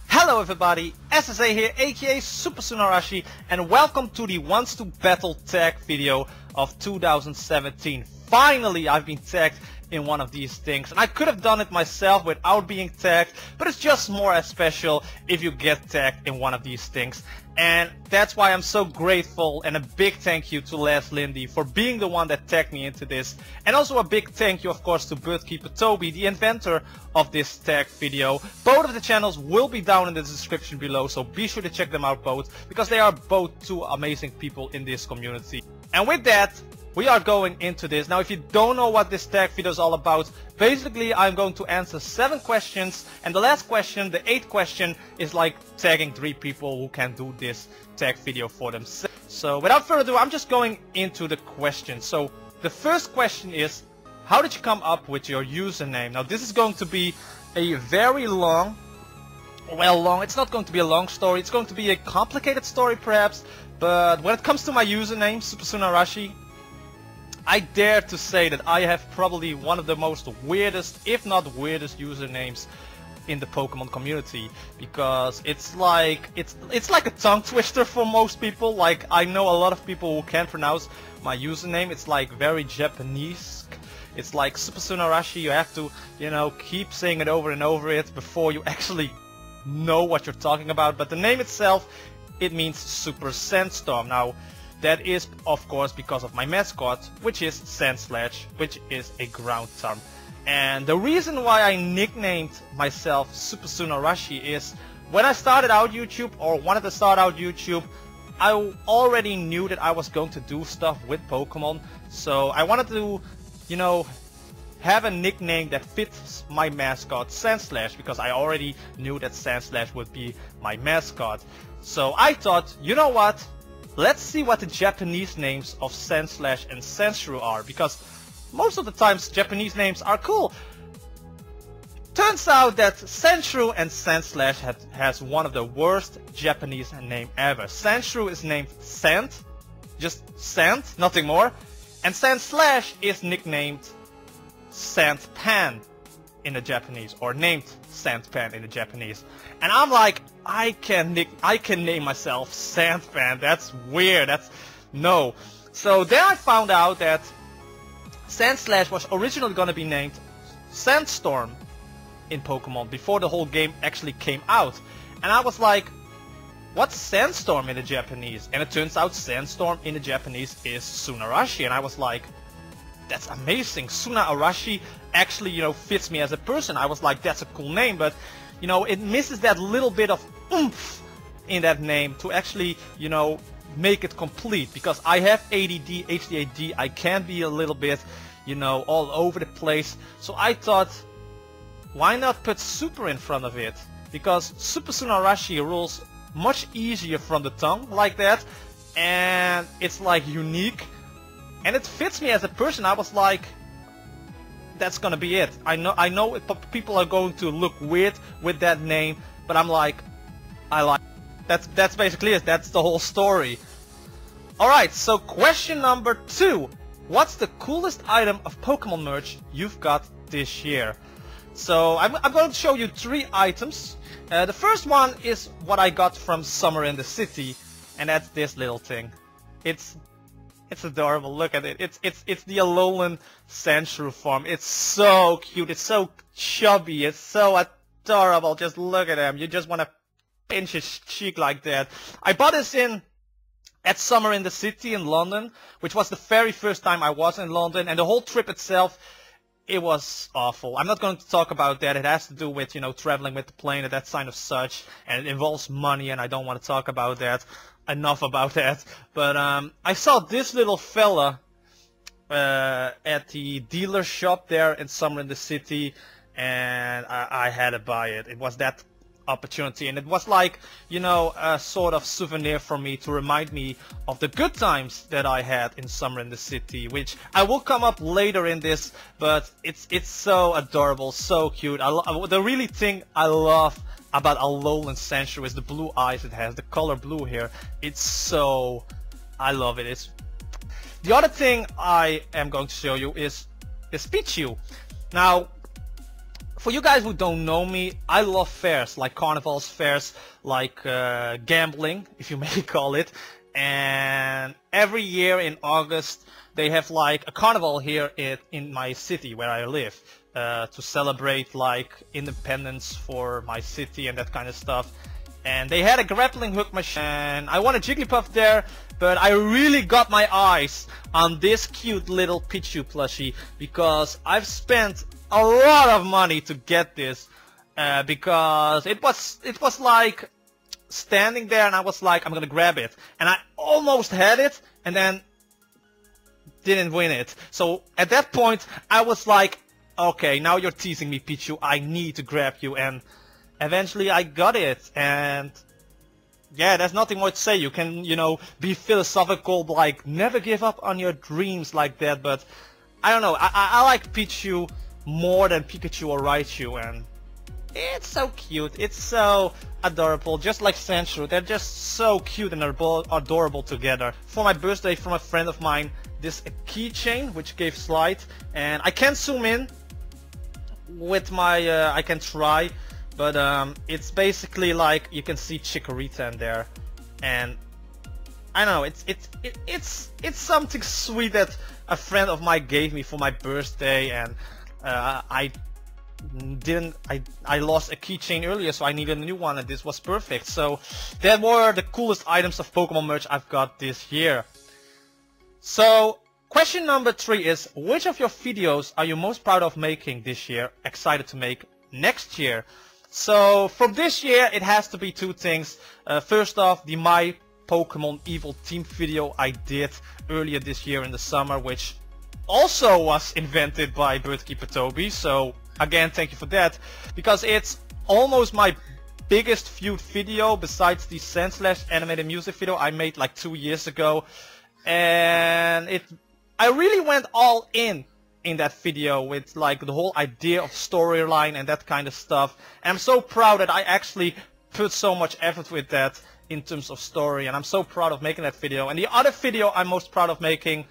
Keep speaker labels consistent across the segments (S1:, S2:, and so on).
S1: Hello everybody, SSA here, aka SuperSunaArashi, and welcome to the Wants to Battle tag video of 2017. Finally, I've been tagged in one of these things, and I could have done it myself without being tagged, but it's just more as special if you get tagged in one of these things. And that's why I'm so grateful, and a big thank you to Les Lindy for being the one that tagged me into this. And also a big thank you of course to Birdkeeper Toby, the inventor of this tag video. Both of the channels will be down in the description below, so be sure to check them out both, because they are both two amazing people in this community. And with that, we are going into this. Now if you don't know what this tag video is all about, basically I'm going to answer 7 questions, and the last question, the 8th question, is like tagging 3 people who can do this tag video for themselves. So without further ado, I'm just going into the questions. So the first question is, how did you come up with your username? Now this is going to be a very long, it's not going to be a long story, it's going to be a complicated story perhaps, but when it comes to my username, SuperSunaArashi, I dare to say that I have probably one of the most weirdest, if not weirdest, usernames in the Pokemon community, because it's like a tongue twister for most people. Like, I know a lot of people who can't pronounce my username. It's like very Japanese. It's like SuperSunaArashi. You have to, keep saying it over and over it before you actually know what you're talking about. But the name itself, it means Super Sandstorm. Now, that is, of course, because of my mascot, which is Sandslash, which is a ground type. And the reason why I nicknamed myself SuperSunaArashi is, when I started out YouTube, or wanted to start out YouTube, I already knew that I was going to do stuff with Pokemon. So I wanted to, have a nickname that fits my mascot, Sandslash, because I already knew that Sandslash would be my mascot. So I thought, you know what? Let's see what the Japanese names of Sandslash and Sandshrew are, because most of the times Japanese names are cool. Turns out that Sandshrew and Sandslash has one of the worst Japanese name ever. Sandshrew is named Sand, just Sand, nothing more, and Sandslash is nicknamed Sandpan in the Japanese, or named Sandpan in the Japanese. And I'm like, I can name myself Sandpan. That's weird. No. So then I found out that Sandslash was originally going to be named Sandstorm in Pokemon before the whole game actually came out. And I was like, what's Sandstorm in the Japanese? And it turns out Sandstorm in the Japanese is SunaArashi. And I was like, that's amazing. SunaArashi actually, fits me as a person. I was like, that's a cool name, but it misses that little bit of oomph in that name to actually, make it complete, because I have ADD, HDAD, I can be a little bit, all over the place. So I thought, why not put Super in front of it? Because SuperSunaArashi rolls much easier from the tongue like that, and it's like unique, and it fits me as a person. I was like, that's gonna be it. I know people are going to look weird with that name, but I'm like, I like it. That's basically it. That's the whole story. Alright, so question number 2. What's the coolest item of Pokemon merch you've got this year? So I'm going to show you 3 items. The first one is what I got from Summer in the City, and that's this little thing. It's adorable. Look at it. It's the Alolan Sandshrew form. It's so cute. It's so chubby. It's so adorable. Just look at him. You just want to pinch his cheek like that. I bought this at Summer in the City in London, which was the very first time I was in London, and the whole trip itself, it was awful. I'm not going to talk about that. It has to do with, traveling with the plane and that kind of such, and it involves money, and I don't want to talk about that. Enough about that. But I saw this little fella at the dealer shop there in Summer in the City, and I had to buy it. It was that opportunity, and it was like, a sort of souvenir for me to remind me of the good times that I had in Summer in the City, which I will come up later in this, but it's so adorable, so cute. The really thing I love about Alolan Sandshrew is the blue eyes it has, the color blue here. It's so I love it. The other thing I am going to show you is Pichu. Now, for you guys who don't know me, I love fairs, like carnivals, fairs, like gambling, if you may call it. And every year in August, they have like a carnival here in my city where I live, to celebrate like independence for my city and that kind of stuff. And they had a grappling hook machine, and I won a Jigglypuff there, but I really got my eyes on this cute little Pichu plushie because I've spent a lot of money to get this, because it was like standing there and I was like, I'm gonna grab it, and I almost had it and then didn't win it. So at that point I was like, okay, now you're teasing me, Pichu, I need to grab you, and eventually I got it. And yeah, there's nothing more to say. You can, you know, be philosophical, like never give up on your dreams like that, but I don't know, I like Pichu more than Pikachu or Raichu, and it's so cute, it's so adorable, just like Sandshrew. They're just so cute and adorable together. For my birthday, from a friend of mine, this keychain which gave slide, and I can't zoom in with my, I can try, but it's basically like you can see Chikorita in there, and I don't know, it's something sweet that a friend of mine gave me for my birthday, and I lost a keychain earlier, so I needed a new one, and this was perfect. So that were the coolest items of Pokemon merch I've got this year. So question number 3 is, which of your videos are you most proud of making this year, excited to make next year? So from this year it has to be 2 things. First off, the My Pokemon Evil Team video I did earlier this year in the summer, which also was invented by Birdkeeper Toby, so again thank you for that, because it's almost my biggest viewed video besides the Sandslash animated music video I made like 2 years ago, and I really went all in that video with like the whole idea of storyline and that kind of stuff, and I'm so proud that I actually put so much effort with that in terms of story, and I'm so proud of making that video. And the other video I'm most proud of making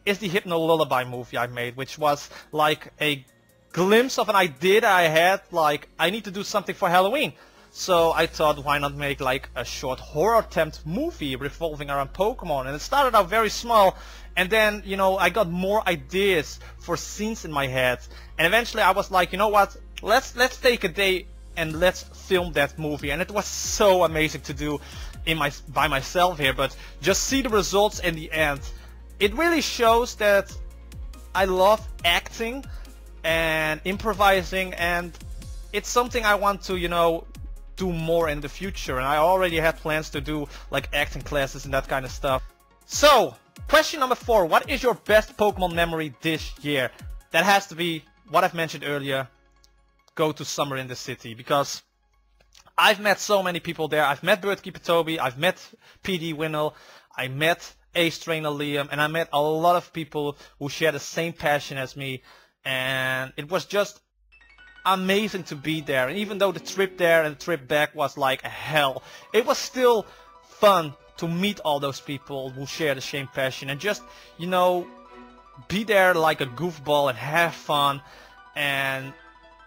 S1: is the Hypno Lullaby movie I made, which was like a glimpse of an idea that I had, like I need to do something for Halloween. So I thought, why not make like a short horror attempt movie revolving around Pokemon. And it started out very small, and then, you know, I got more ideas for scenes in my head, and eventually I was like, you know what, let's take a day and let's film that movie. And it was so amazing to do by myself here, but just see the results in the end. It really shows that I love acting and improvising, and it's something I want to, you know, do more in the future, and I already had plans to do like acting classes and that kind of stuff. So question number 4, what is your best Pokemon memory this year? That has to be what I've mentioned earlier, go to Summer in the City, because I've met so many people there. I've met Birdkeeper Toby, I've met PD Winnel, I met Ace Trainer Liam, and I met a lot of people who share the same passion as me, and it was just amazing to be there. And even though the trip there and the trip back was like hell, it was still fun to meet all those people who share the same passion and just, you know, be there like a goofball and have fun. And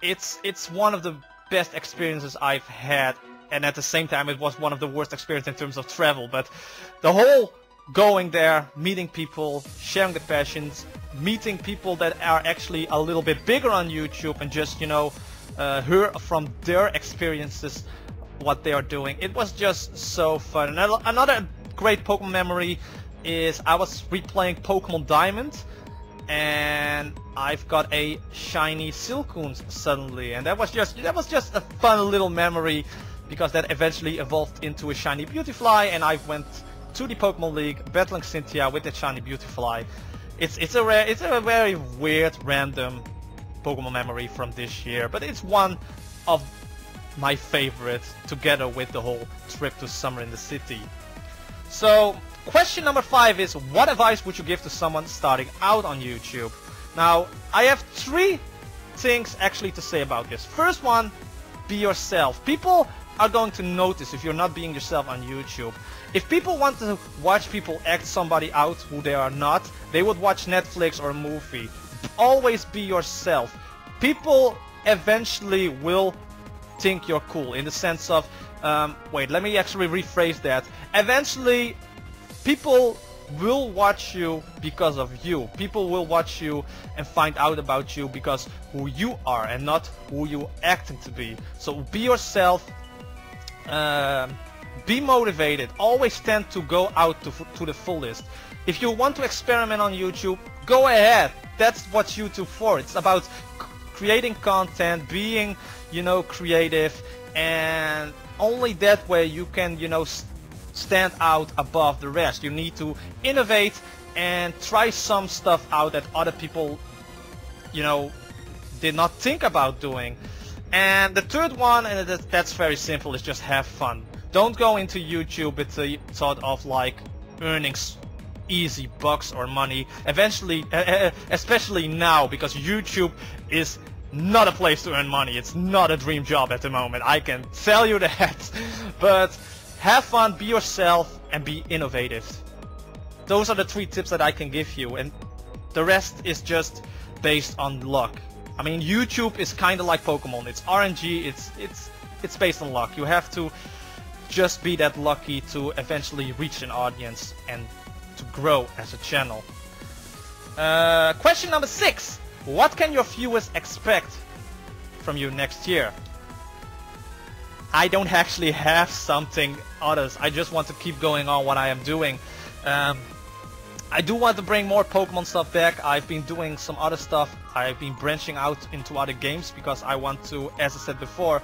S1: it's one of the best experiences I've had, and at the same time it was one of the worst experiences in terms of travel. But the whole going there, meeting people, sharing the passions, meeting people that are actually a little bit bigger on YouTube, and just, you know, hear from their experiences what they are doing. It was just so fun. And another great Pokemon memory is I was replaying Pokemon Diamond, and I've got a shiny Silcoon suddenly, and that was just a fun little memory, because that eventually evolved into a shiny Beautifly, and I went to the Pokemon League battling Cynthia with that shiny Beautifly. It's a very weird random Pokemon memory from this year, but it's one of my favorites, together with the whole trip to Summer in the City. So question number 5 is, what advice would you give to someone starting out on YouTube? Now I have 3 things actually to say about this. First one, be yourself. People are going to notice if you're not being yourself on YouTube. If people want to watch people act somebody out who they are not, they would watch Netflix or a movie. Always be yourself. People eventually will think you're cool, in the sense of, wait, let me actually rephrase that. Eventually, people will watch you because of you. People will watch you and find out about you because who you are and not who you acting to be. So be yourself, be motivated, always tend to go out to the fullest. If you want to experiment on YouTube, go ahead. That's what YouTube for. It's about creating content, being, creative, and only that way you can, stand out above the rest. You need to innovate and try some stuff out that other people, did not think about doing. And the third one, and that's very simple, is just have fun. Don't go into YouTube with the thought of like earning easy bucks or money. Eventually, especially now, because YouTube is not a place to earn money. It's not a dream job at the moment, I can tell you that. But have fun, be yourself, and be innovative. Those are the 3 tips that I can give you, and the rest is just based on luck. I mean, YouTube is kind of like Pokémon. It's RNG. It's based on luck. You have to just be that lucky to eventually reach an audience and to grow as a channel. Question number 6. What can your viewers expect from you next year? I don't actually have something others. I just want to keep going on what I am doing. I do want to bring more Pokemon stuff back. I've been doing some other stuff. I've been branching out into other games because I want to, as I said before,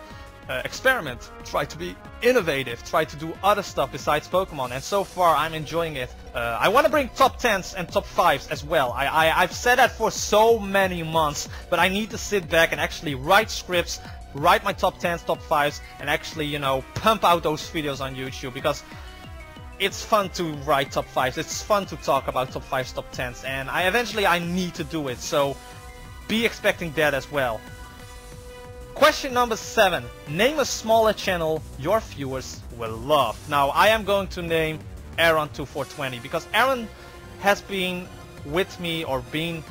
S1: experiment, try to be innovative, try to do other stuff besides Pokemon, and so far I'm enjoying it. I want to bring top 10s and top 5s as well. I've said that for so many months, but I need to sit back and actually write scripts, write my top 10s, top 5s, and actually, pump out those videos on YouTube, because it's fun to write top 5s, it's fun to talk about top 5s, top 10s, and eventually I need to do it, so be expecting that as well. Question number 7. Name a smaller channel your viewers will love. Now, I am going to name Aaron2420 because Aaron has been with me, or been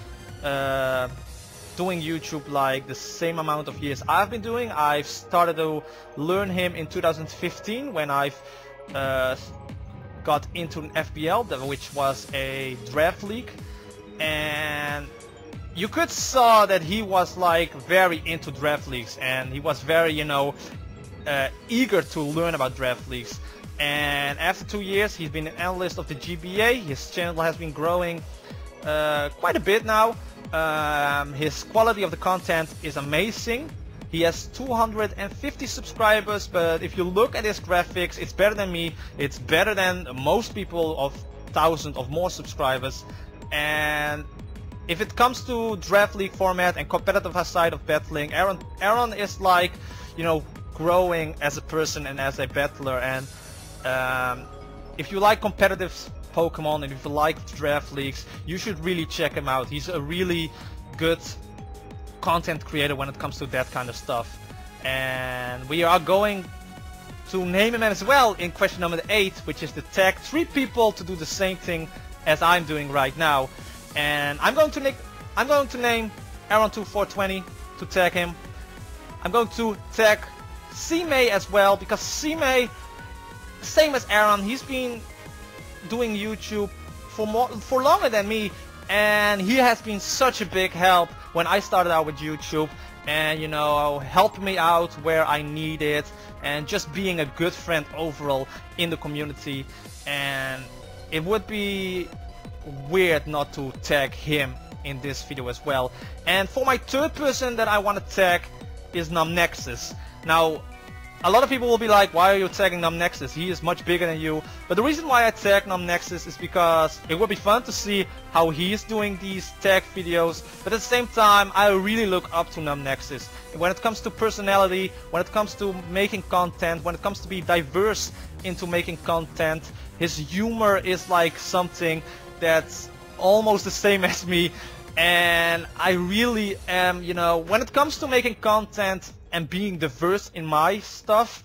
S1: doing YouTube like the same amount of years I've been doing. I've started to learn him in 2015 when I've got into an FBL, which was a draft league, and you could saw that he was like very into draft leagues, and he was very, eager to learn about draft leagues. And after 2 years, he's been an analyst of the GBA. His channel has been growing quite a bit now. His quality of the content is amazing. He has 250 subscribers, but if you look at his graphics, it's better than me. It's better than most people of thousands of more subscribers. And if it comes to draft league format and competitive side of battling, Aaron is like, growing as a person and as a battler. And if you like competitive Pokemon and if you like draft leagues, you should really check him out. He's a really good content creator when it comes to that kind of stuff. And we are going to name him as well in question number 8, which is to tag 3 people to do the same thing as I'm doing right now. And I'm going to name Aaron2420 to tag him. I'm going to tag C-May as well, because C-May, same as Aaron, he's been doing YouTube for longer than me, and he has been such a big help when I started out with YouTube, and helped me out where I need it, and just being a good friend overall in the community. And it would be weird not to tag him in this video as well. And for my 3rd person that I want to tag is Numnexus. Now, a lot of people will be like, why are you tagging Numnexus? He is much bigger than you. But the reason why I tag Numnexus is because it would be fun to see how he is doing these tag videos. But at the same time, I really look up to Numnexus. When it comes to personality, when it comes to making content, when it comes to be diverse into making content, his humor is like something that's almost the same as me. And I really am, when it comes to making content and being diverse in my stuff,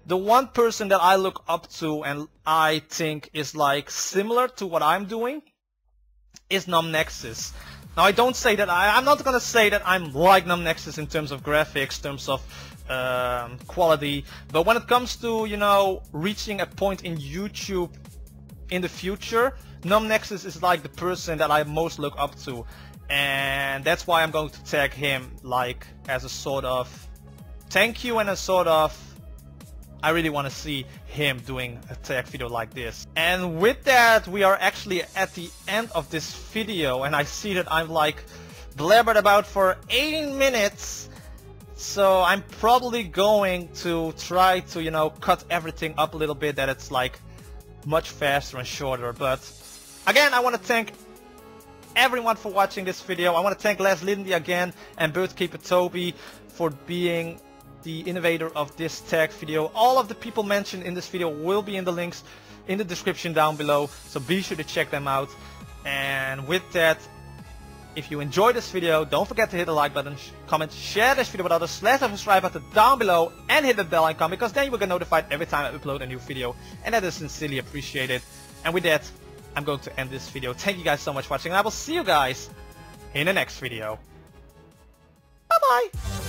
S1: The one person that I look up to and I think is like similar to what I'm doing is Nexus. Now I don't say that I'm not gonna say that I'm like Nexus in terms of graphics, in terms of quality, but when it comes to, you know, reaching a point in YouTube in the future, Nexus is like the person that I most look up to, and that's why I'm going to tag him, like as a sort of thank you and a sort of I really want to see him doing a tag video like this. And with that, we are actually at the end of this video, and I see that I'm like blabbered about for 18 minutes. So I'm probably going to try to, you know, cut everything up a little bit, that it's like much faster and shorter. But again, I want to thank everyone for watching this video. I want to thank Les Lindy again and Birdkeeper Toby for being the innovator of this tag video. All of the people mentioned in this video will be in the links in the description down below, so be sure to check them out. And with that, if you enjoyed this video, don't forget to hit the like button, comment, share this video with others, slash the subscribe button down below, and hit the bell icon, because then you will get notified every time I upload a new video, and that is sincerely appreciated. And with that, I'm going to end this video. Thank you guys so much for watching, and I will see you guys in the next video. Bye bye!